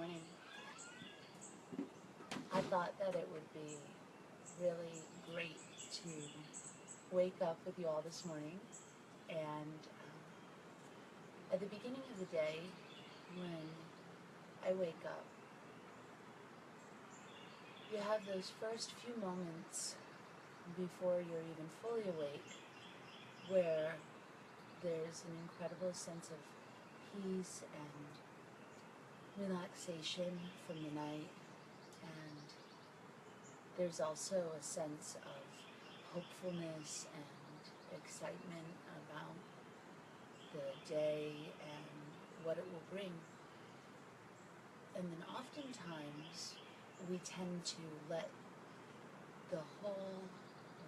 morning. I thought that it would be really great to wake up with you all this morning, and at the beginning of the day, when I wake up, you have those first few moments before you're even fully awake where there's an incredible sense of peace and relaxation from the night, and there's also a sense of hopefulness and excitement about the day and what it will bring. And then oftentimes we tend to let the whole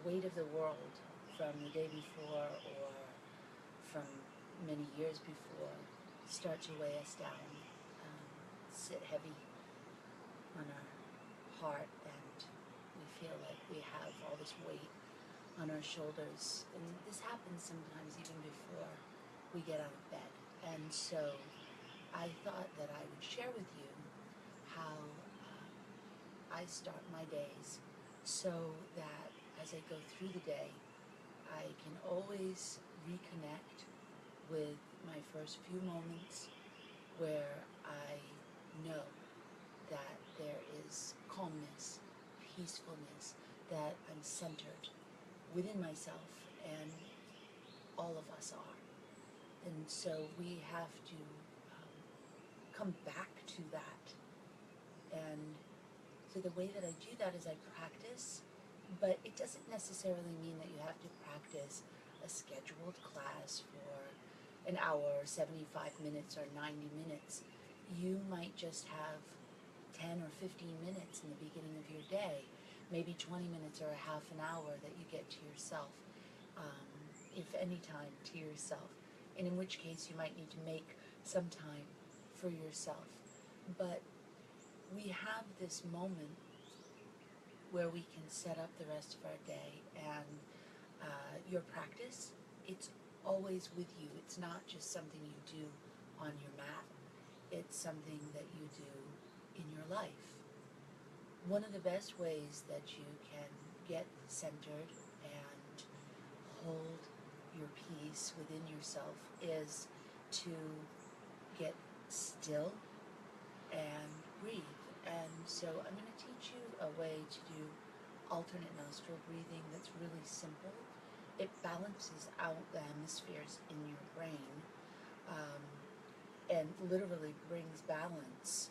weight of the world from the day before or from many years before start to weigh us down, sit heavy on our heart, and we feel like we have all this weight on our shoulders. And this happens sometimes even before we get out of bed. And so I thought that I would share with you how I start my days so that as I go through the day, I can always reconnect with my first few moments where I know that there is calmness, peacefulness, that I'm centered within myself, and all of us are. And so we have to come back to that. And so the way that I do that is I practice, but it doesn't necessarily mean that you have to practice a scheduled class for an hour, or 75 minutes, or 90 minutes. You might just have 10 or 15 minutes in the beginning of your day, maybe 20 minutes or a half an hour that you get to yourself, if any time to yourself, and in which case you might need to make some time for yourself. But we have this moment where we can set up the rest of our day, and your practice, it's always with you. It's not just something you do on your mat. It's something that you do in your life. One of the best ways that you can get centered and hold your peace within yourself is to get still and breathe. And so I'm going to teach you a way to do alternate nostril breathing that's really simple. It balances out the hemispheres in your brain, and literally brings balance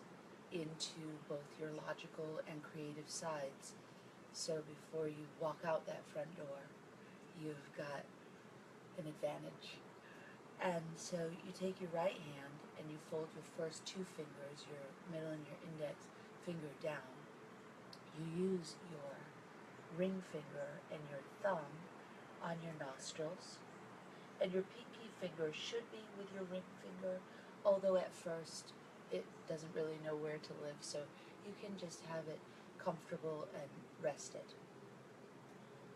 into both your logical and creative sides. So before you walk out that front door, you've got an advantage. And so you take your right hand and you fold your first two fingers, your middle and your index finger, down. You use your ring finger and your thumb on your nostrils, and your pinky finger should be with your ring finger, although at first it doesn't really know where to live, so you can just have it comfortable and rested.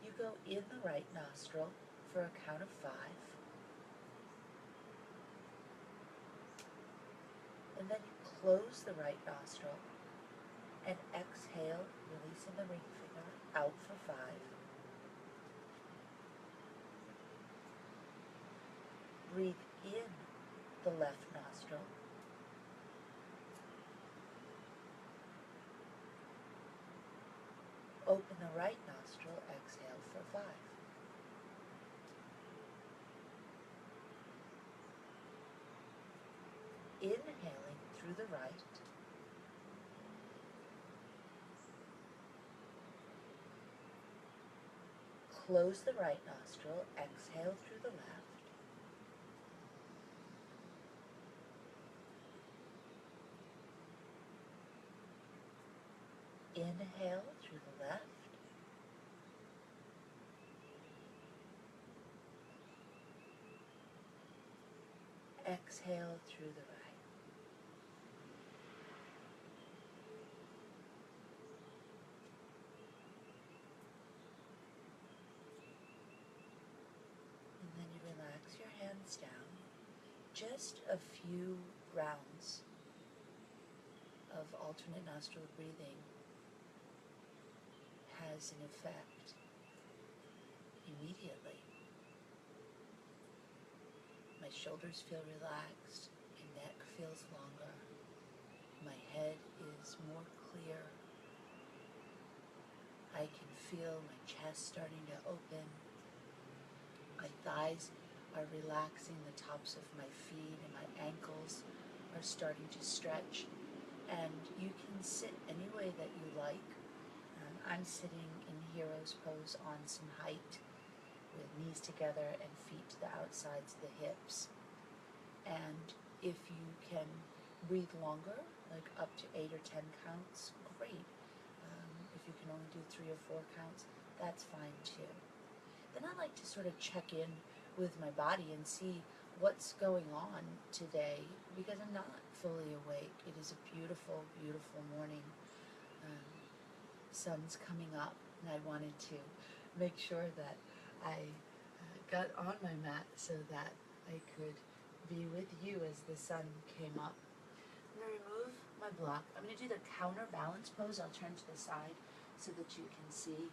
You go in the right nostril for a count of 5, and then you close the right nostril and exhale, releasing the ring finger, out for 5. Breathe in the left nostril. Open the right nostril, exhale for 5. Inhaling through the right. Close the right nostril, exhale through the left. Inhale through the left. Exhale through the right. And then you relax your hands down. Just a few rounds of alternate nostril breathing has an effect immediately. My shoulders feel relaxed, my neck feels longer, my head is more clear. I can feel my chest starting to open. My thighs are relaxing, the tops of my feet and my ankles are starting to stretch. And you can sit any way that you like. I'm sitting in hero's pose on some height with knees together and feet to the outsides of the hips. And if you can breathe longer, like up to 8 or 10 counts, great. If you can only do 3 or 4 counts, that's fine too. Then I like to sort of check in with my body and see what's going on today, because I'm not fully awake. It is a beautiful, beautiful morning. Sun's coming up, and I wanted to make sure that I got on my mat so that I could be with you as the sun came up. I'm going to remove my block. I'm going to do the counterbalance pose. I'll turn to the side so that you can see.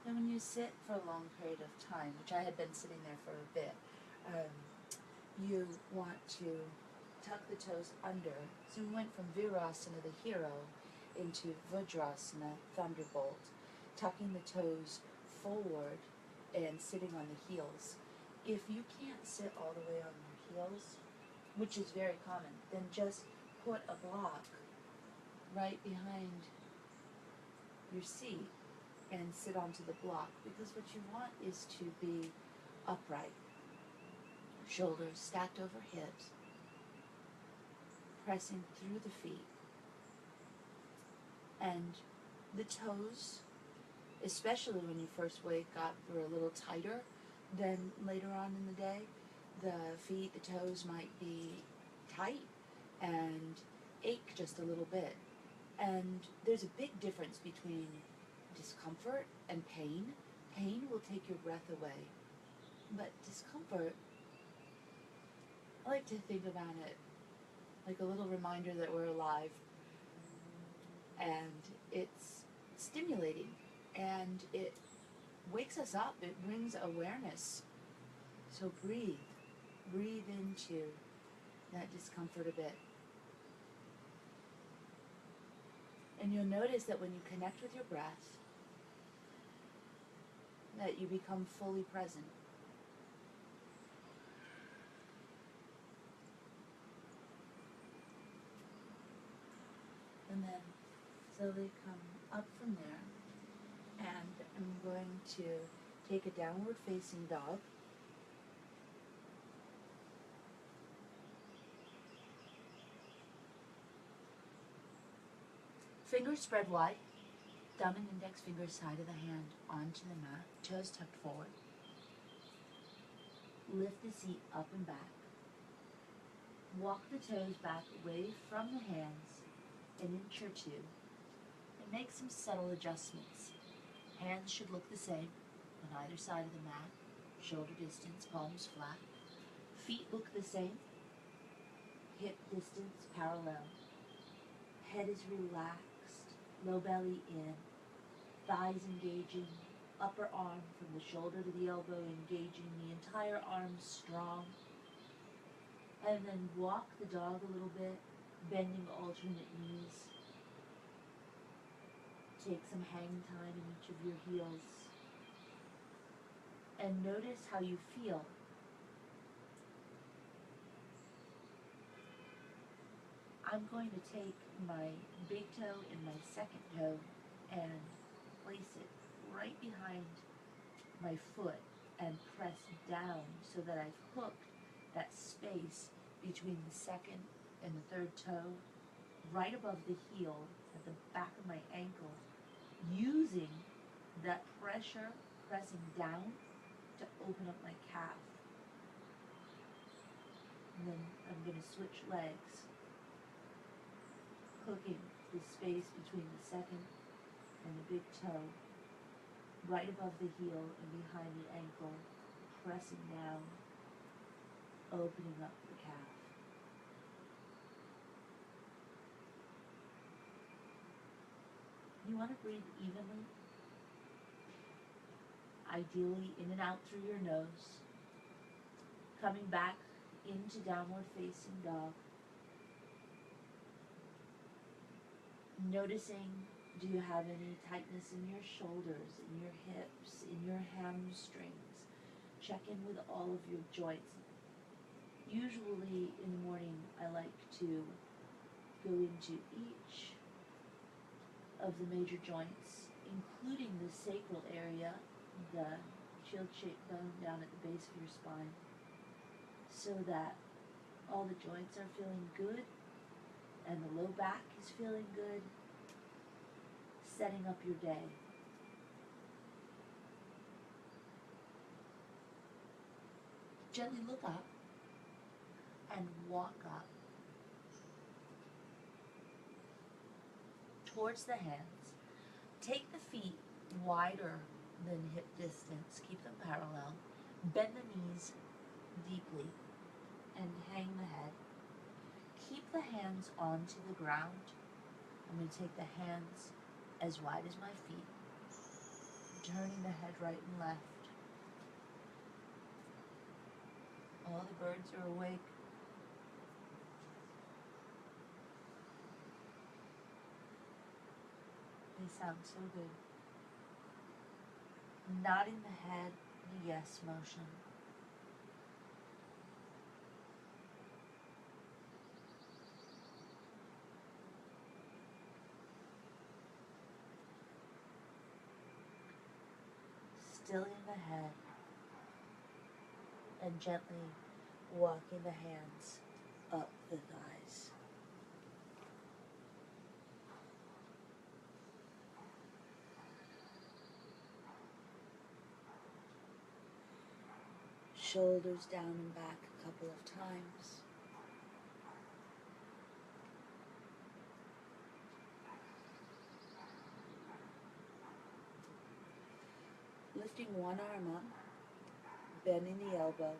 And when you sit for a long period of time, which I had been sitting there for a bit, you want to tuck the toes under. So we went from Virasana, the hero, into Vajrasana, thunderbolt, tucking the toes forward and sitting on the heels. If you can't sit all the way on your heels, which is very common, then just put a block right behind your seat and sit onto the block, because what you want is to be upright, shoulders stacked over hips, pressing through the feet. And the toes, especially when you first wake up, are a little tighter than later on in the day. The feet, the toes might be tight and ache just a little bit. And there's a big difference between discomfort and pain. Pain will take your breath away. But discomfort, I like to think about it like a little reminder that we're alive. And it's stimulating, and it wakes us up, it brings awareness. So breathe into that discomfort a bit. And you'll notice that when you connect with your breath, that you become fully present. And then slowly come up from there, and I'm going to take a downward facing dog. Fingers spread wide, thumb and index finger side of the hand onto the mat, toes tucked forward. Lift the seat up and back. Walk the toes back away from the hands an inch or two, and make some subtle adjustments. Hands should look the same on either side of the mat, shoulder distance, palms flat. Feet look the same, hip distance parallel. Head is relaxed, low belly in, thighs engaging, upper arm from the shoulder to the elbow engaging, the entire arm strong. And then walk the dog a little bit, bending alternate knees. Take some hang time in each of your heels. And notice how you feel. I'm going to take my big toe and my second toe and place it right behind my foot and press down so that I've hooked that space between the second and the third toe right above the heel at the back of my ankle, using that pressure pressing down to open up my calf. And then I'm going to switch legs, hooking the space between the second and the big toe right above the heel and behind the ankle, pressing down, opening up the calf. you want to breathe evenly, ideally in and out through your nose, coming back into downward facing dog. Noticing, do you have any tightness in your shoulders, in your hips, in your hamstrings? Check in with all of your joints. Usually in the morning, I like to go into each of the major joints, including the sacral area, the shield-shaped bone down at the base of your spine, so that all the joints are feeling good and the low back is feeling good, setting up your day. Gently look up and walk up towards the hands. Take the feet wider than hip distance. Keep them parallel. Bend the knees deeply and hang the head. Keep the hands onto the ground. I'm going to take the hands as wide as my feet, turning the head right and left. All the birds are awake. They sound so good. Nodding the head, the yes motion. Stilling the head and gently walking the hands up the thighs. Shoulders down and back a couple of times. Lifting one arm up, bending the elbow,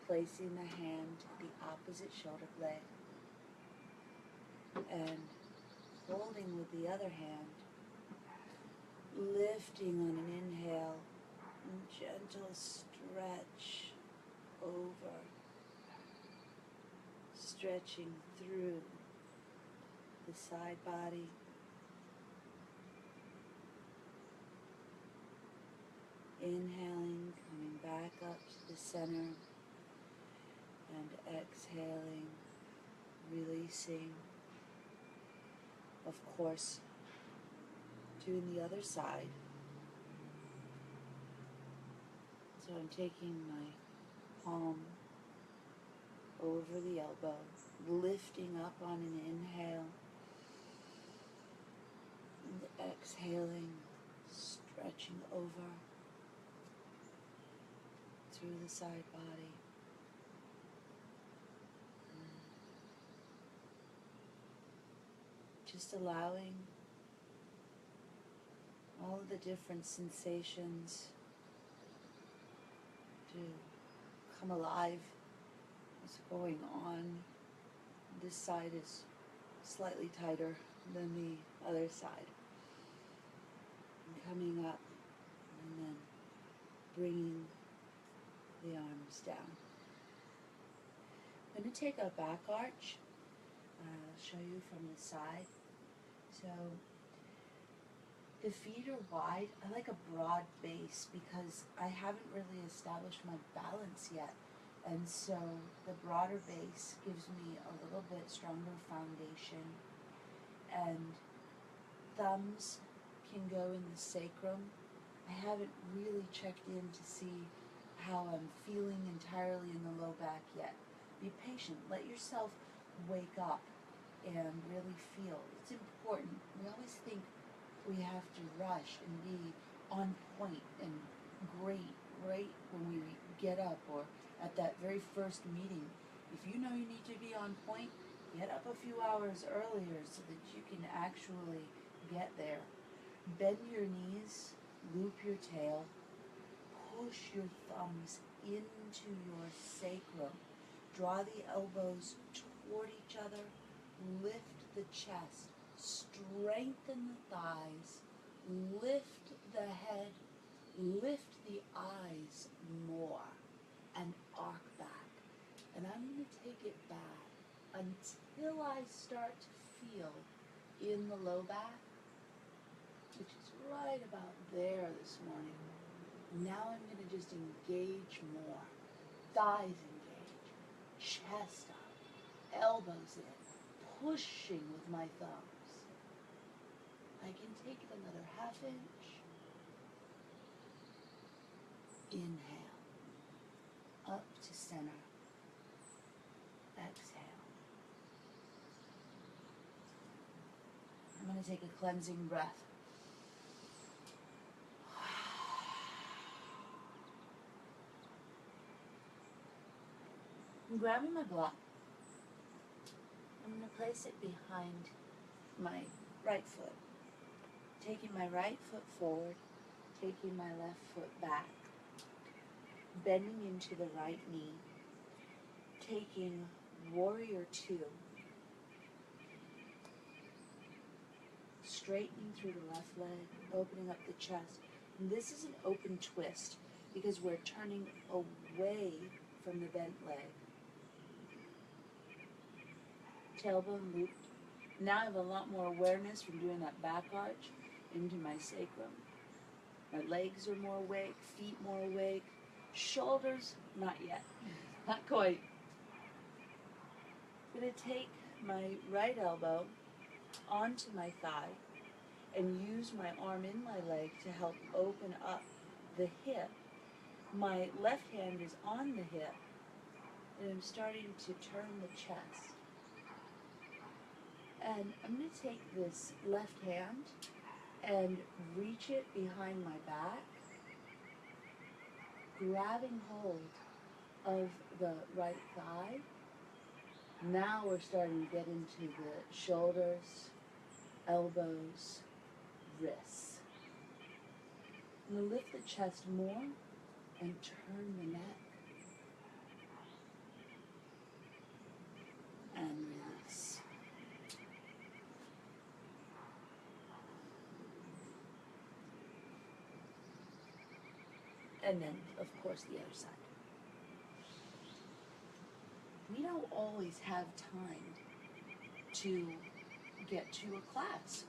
placing the hand the opposite shoulder blade, and holding with the other hand, lifting on an inhale, and gentle stretch over, stretching through the side body. Inhaling, coming back up to the center, and exhaling, releasing. Of course, doing the other side. So I'm taking my palm over the elbow, lifting up on an inhale, and exhaling, stretching over through the side body. Just allowing all of the different sensations to come alive. What's going on? This side is slightly tighter than the other side. And coming up and then bringing the arms down. I'm going to take a back arch. I'll show you from the side. So the feet are wide. I like a broad base because I haven't really established my balance yet. And so the broader base gives me a little bit stronger foundation. And thumbs can go in the sacrum. I haven't really checked in to see how I'm feeling entirely in the low back yet. Be patient. Let yourself wake up and really feel. It's important. We always think we have to rush and be on point and great right when we get up or at that very first meeting. If you know you need to be on point, get up a few hours earlier so that you can actually get there. Bend your knees, loop your tail, push your thumbs into your sacrum. Draw the elbows toward each other, lift the chest, strengthen the thighs, lift the head, lift the eyes more, and arc back. And I'm going to take it back until I start to feel in the low back, which is right about there this morning. Now I'm going to just engage more. Thighs engage, chest up, elbows in, pushing with my thumbs. I can take it another half inch. Inhale, up to center. Exhale. I'm going to take a cleansing breath. I'm grabbing my block. I'm going to place it behind my right foot. Taking my right foot forward, taking my left foot back. Bending into the right knee. Taking warrior two. Straightening through the left leg, opening up the chest. And this is an open twist because we're turning away from the bent leg. Tailbone looped. Now I have a lot more awareness from doing that back arch into my sacrum. My legs are more awake, feet more awake. Shoulders, not yet. Not quite. I'm going to take my right elbow onto my thigh and use my arm in my leg to help open up the hip. My left hand is on the hip and I'm starting to turn the chest. And I'm going to take this left hand and reach it behind my back, grabbing hold of the right thigh. Now we're starting to get into the shoulders, elbows, wrists. I'm going to lift the chest more and turn the neck. And release. And then, of course, the other side. We don't always have time to get to a class.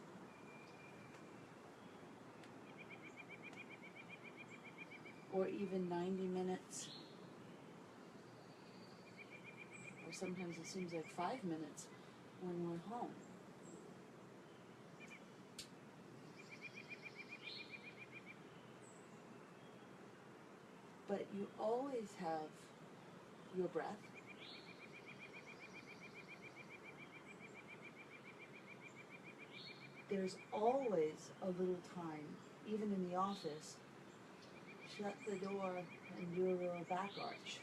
Or even 90 minutes. Or sometimes it seems like 5 minutes when we're home. But you always have your breath. There's always a little time, even in the office, shut the door and do a little back arch.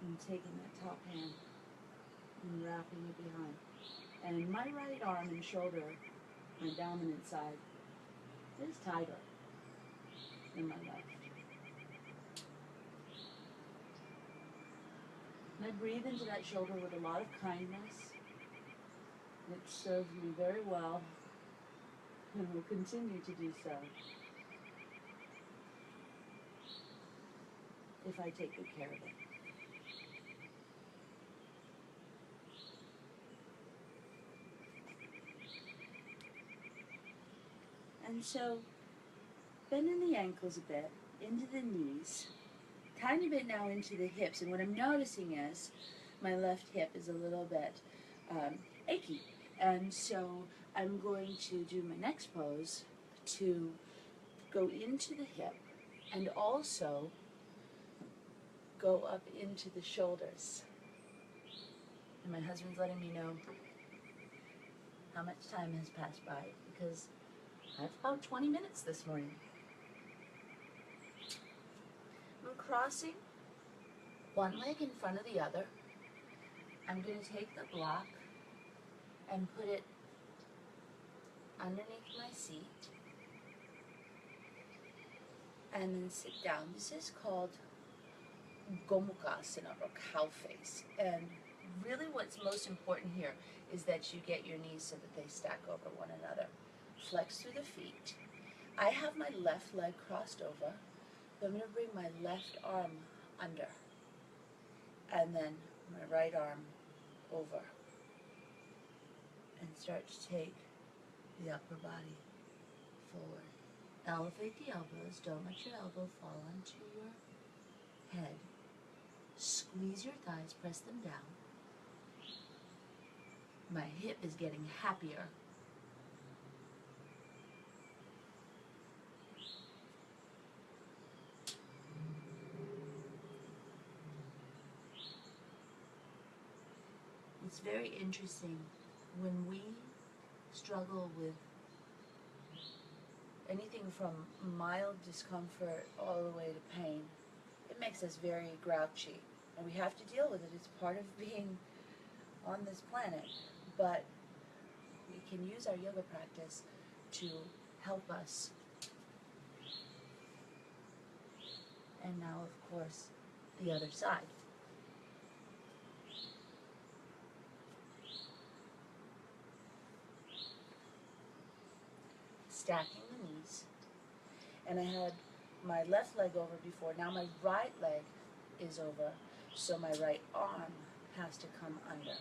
And taking that top hand and wrapping it behind. And my right arm and shoulder, my dominant side, is tighter than my left. And I breathe into that shoulder with a lot of kindness. It serves me very well and will continue to do so if I take good care of it. And so, bending the ankles a bit, into the knees, tiny bit now into the hips. And what I'm noticing is my left hip is a little bit achy. And so I'm going to do my next pose to go into the hip and also go up into the shoulders. And my husband's letting me know how much time has passed by because I have about 20 minutes this morning. I'm crossing one leg in front of the other. I'm going to take the block and put it underneath my seat and then sit down. This is called Gomukhasana, or cow face. And really what's most important here is that you get your knees so that they stack over one another. Flex through the feet. I have my left leg crossed over. So I'm going to bring my left arm under, and then my right arm over, and start to take the upper body forward. Elevate the elbows. Don't let your elbow fall onto your head. Squeeze your thighs, press them down. My hip is getting happier. It's very interesting when we struggle with anything from mild discomfort all the way to pain. It makes us very grouchy, and we have to deal with it. It's part of being on this planet. But we can use our yoga practice to help us. And now, of course, the other side. Stacking the knees. And I had my left leg over before. Now my right leg is over, so my right arm has to come under.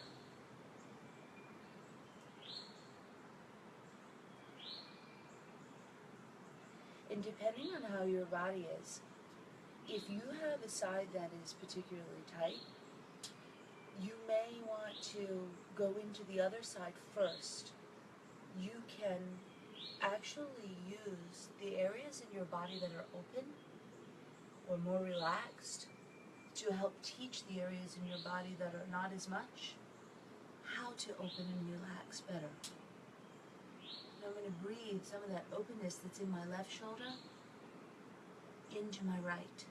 And depending on how your body is, if you have a side that is particularly tight, you may want to go into the other side first. You can actually use the areas in your body that are open or more relaxed to help teach the areas in your body that are not as much how to open and relax better. And I'm going to breathe some of that openness that's in my left shoulder into my right.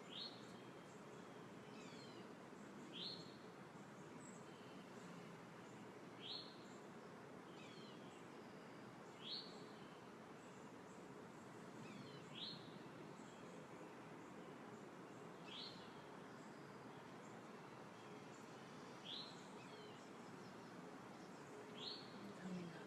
Coming up.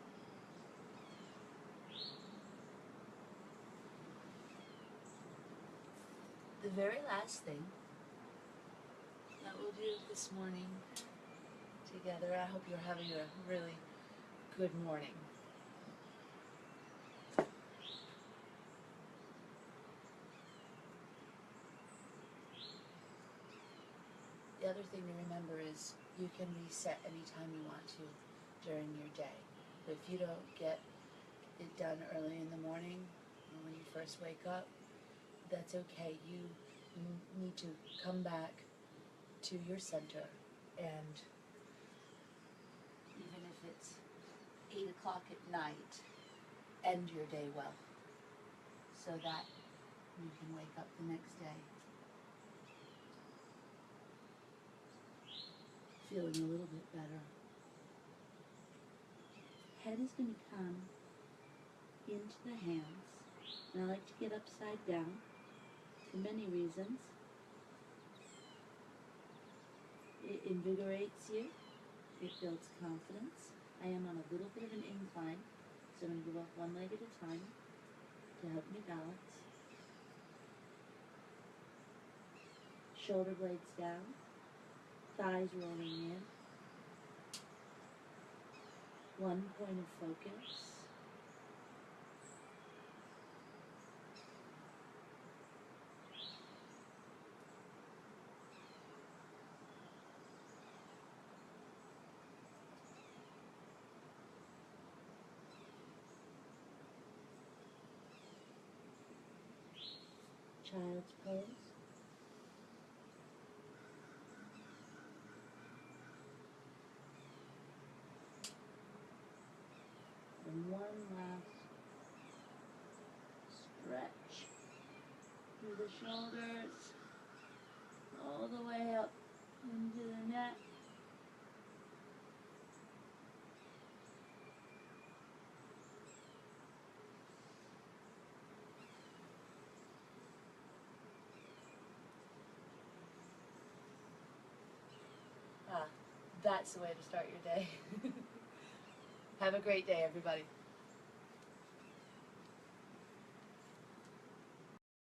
The very last thing that we'll do this morning together, I hope you're having a really good morning. The other thing to remember is you can reset anytime you want to during your day. But if you don't get it done early in the morning or when you first wake up, that's okay. You need to come back to your center, and even if it's 8 o'clock at night, end your day well so that you can wake up the next day feeling a little bit better. Head is going to come into the hands, and I like to get upside down for many reasons. It invigorates you, it builds confidence. I am on a little bit of an incline, so I'm going to go up one leg at a time to help me balance. Shoulder blades down, thighs rolling in. One point of focus. Child's pose. And one last stretch through the shoulders, all the way up into the neck. That's the way to start your day. Have a great day, everybody.